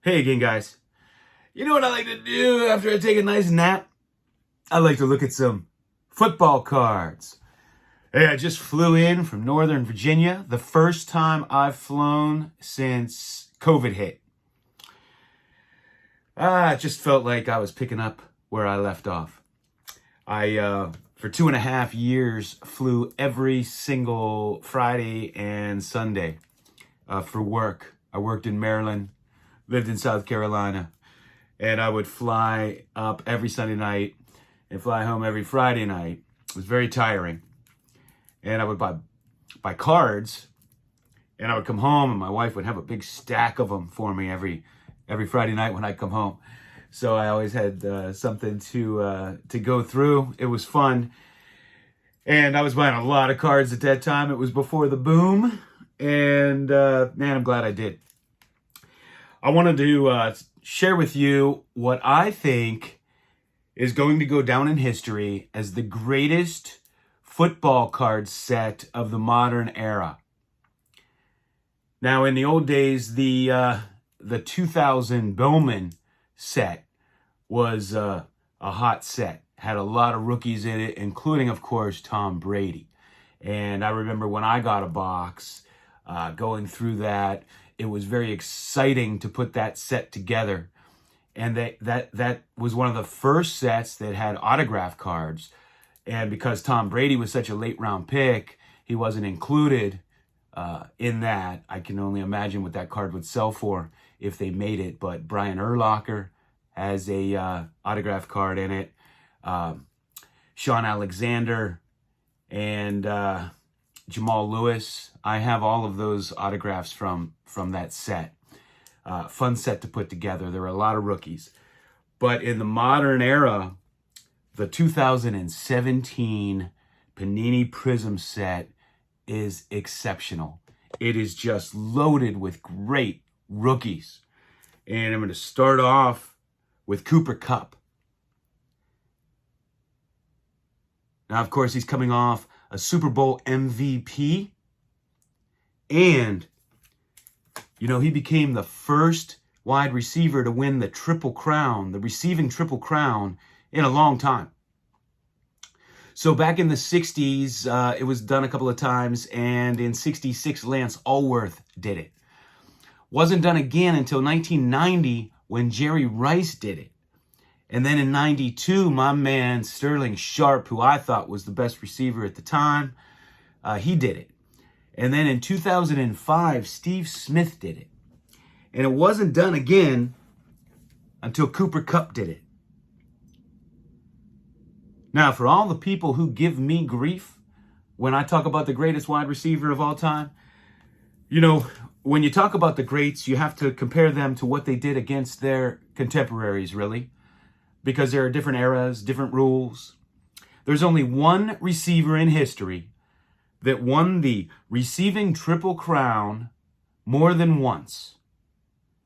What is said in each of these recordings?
Hey again, guys. You know what I like to do after I take a nice nap? I like to look at some football cards. Hey, I just flew in from Northern Virginia, the first time I've flown since COVID hit. It just felt like I was picking up where I left off. For 2.5 years, flew every single Friday and Sunday for work. I worked in Maryland, lived in South Carolina, and I would fly up every Sunday night and fly home every Friday night. It was very tiring. And I would buy cards, and I would come home, and my wife would have a big stack of them for me every Friday night when I come home. So I always had something to go through. It was fun, and I was buying a lot of cards at that time. It was before the boom, and man, I'm glad I did. I wanted to share with you what I think is going to go down in history as the greatest football card set of the modern era. Now, in the old days, the 2000 Bowman set was a hot set. Had a lot of rookies in it, including, of course, Tom Brady. And I remember when I got a box, going through that, it was very exciting to put that set together. And that was one of the first sets that had autograph cards. And because Tom Brady was such a late round pick, he wasn't included in that. I can only imagine what that card would sell for if they made it. But Brian Urlacher has a autograph card in it. Sean Alexander and Jamal Lewis. I have all of those autographs from that set. Fun set to put together. There were a lot of rookies. But in the modern era, the 2017 Panini Prism set is exceptional. It is just loaded with great rookies. And I'm going to start off with Kupp. Now, of course, he's coming off a Super Bowl MVP. And, he became the first wide receiver to win the Triple Crown, the receiving Triple Crown, in a long time. So back in the 60s, it was done a couple of times, and in 66, Lance Allworth did it. Wasn't done again until 1990 when Jerry Rice did it. And then in 92, my man Sterling Sharp, who I thought was the best receiver at the time, he did it. And then in 2005, Steve Smith did it. And it wasn't done again until Kupp did it. Now, for all the people who give me grief when I talk about the greatest wide receiver of all time, when you talk about the greats, you have to compare them to what they did against their contemporaries, really, because there are different eras, different rules. There's only one receiver in history that won the receiving Triple Crown more than once,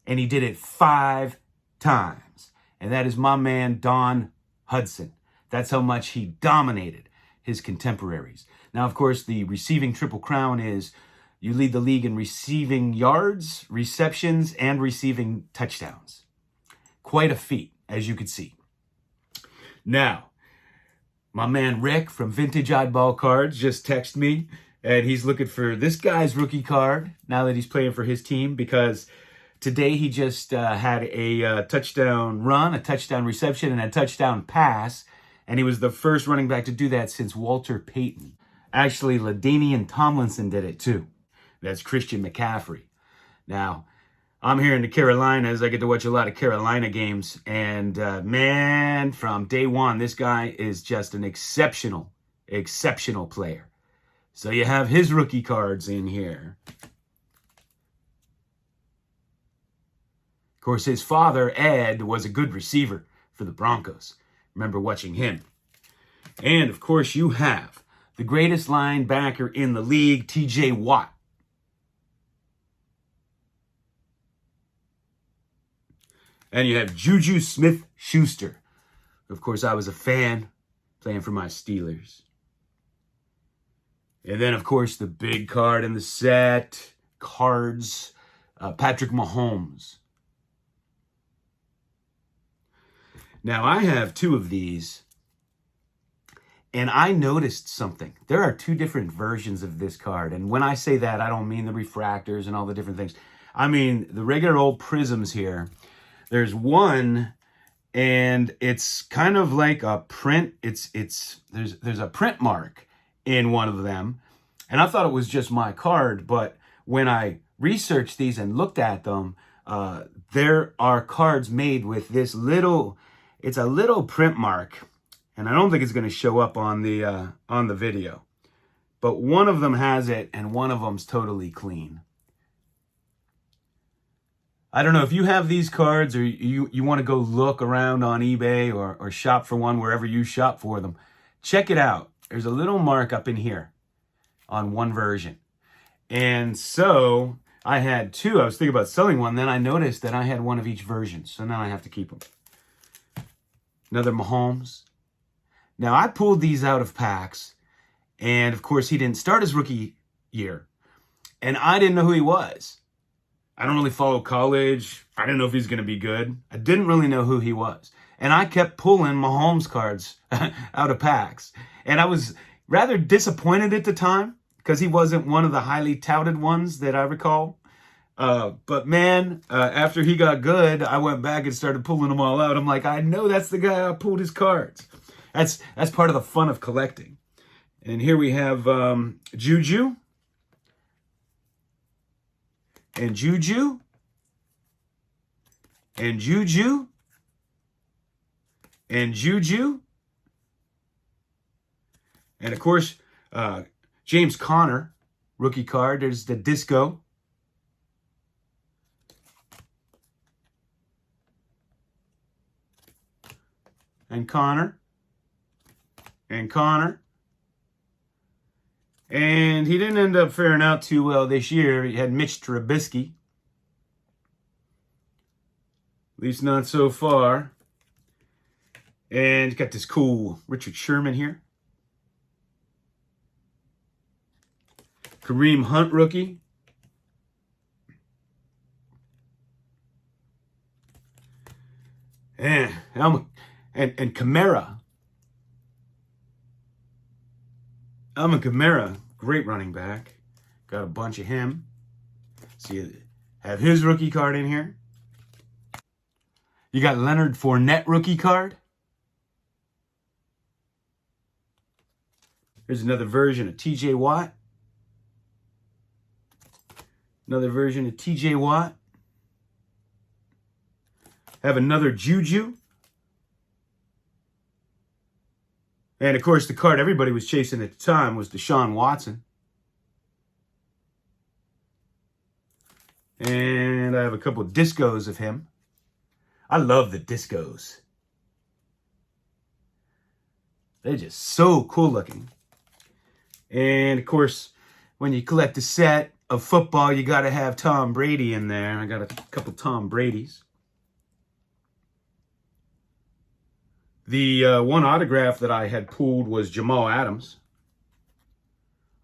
and he did it 5 times, and that is my man Don Hudson. That's how much he dominated his contemporaries. Now, of course, the receiving Triple Crown is you lead the league in receiving yards, receptions, and receiving touchdowns. Quite a feat, as you can see. Now, my man Rick from Vintage Oddball Cards just texted me, and he's looking for this guy's rookie card now that he's playing for his team, because today he just had a touchdown run, a touchdown reception, and a touchdown pass. And he was the first running back to do that since Walter Payton. Actually, LaDainian Tomlinson did it too. That's Christian McCaffrey. Now, I'm here in the Carolinas. I get to watch a lot of Carolina games. And man, from day one, this guy is just an exceptional player. So you have his rookie cards in here. Of course, his father, Ed, was a good receiver for the Broncos. Remember watching him. And, of course, you have the greatest linebacker in the league, T.J. Watt. And you have Juju Smith-Schuster. Of course, I was a fan playing for my Steelers. And then, of course, the big card in the set, Patrick Mahomes. Now, I have two of these, and I noticed something. There are two different versions of this card, and when I say that, I don't mean the refractors and all the different things. I mean the regular old prisms here. There's one, and it's kind of like a print. There's a print mark in one of them, and I thought it was just my card, but when I researched these and looked at them, there are cards made with this little, it's a little print mark, and I don't think it's going to show up on the video, but one of them has it and one of them's totally clean. I don't know if you have these cards or you want to go look around on eBay or shop for one wherever you shop for them. Check it out. There's a little mark up in here on one version. And so I had two. I was thinking about selling one. Then I noticed that I had one of each version. So now I have to keep them. Another Mahomes. Now I pulled these out of packs. And of course he didn't start his rookie year. And I didn't know who he was. I don't really follow college. I didn't know if he's going to be good. I didn't really know who he was. And I kept pulling Mahomes cards out of packs. And I was rather disappointed at the time because he wasn't one of the highly touted ones that I recall. But man, after he got good, I went back and started pulling them all out. I'm like, I know that's the guy I pulled his cards. That's part of the fun of collecting. And here we have Juju. And Juju, and Juju, and Juju, and of course, James Conner, rookie card. There's the Disco. And Conner, and Conner. And he didn't end up faring out too well this year. He had Mitch Trubisky. At least not so far. And you got this cool Richard Sherman here. Kareem Hunt rookie. And Kamara. Alvin Kamara, great running back. Got a bunch of him. So you have his rookie card in here. You got Leonard Fournette rookie card. Here's another version of TJ Watt. Another version of TJ Watt. Have another Juju. And, of course, the card everybody was chasing at the time was Deshaun Watson. And I have a couple of discos of him. I love the discos. They're just so cool looking. And, of course, when you collect a set of football, you got to have Tom Brady in there. I got a couple Tom Bradys. The one autograph that I had pulled was Jamal Adams.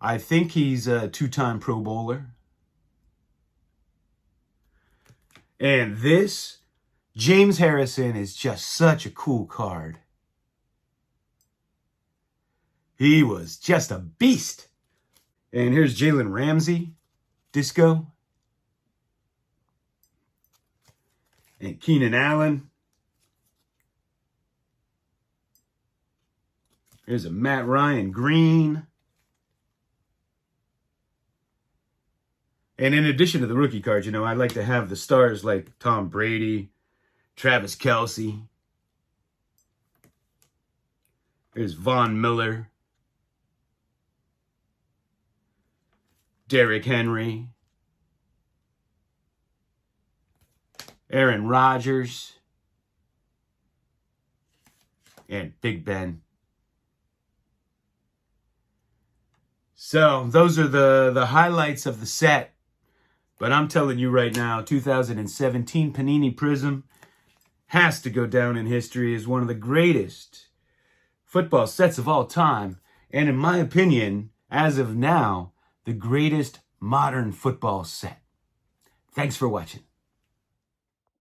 I think he's a two-time Pro Bowler. And this, James Harrison, is just such a cool card. He was just a beast. And here's Jalen Ramsey, Disco. And Keenan Allen. Here's a Matt Ryan green. And in addition to the rookie cards, you know, I like to have the stars like Tom Brady, Travis Kelce. Here's Von Miller. Derrick Henry. Aaron Rodgers. And Big Ben. So those are the highlights of the set. But I'm telling you right now, 2017 Panini Prism has to go down in history as one of the greatest football sets of all time. And in my opinion, as of now, the greatest modern football set. Thanks for watching.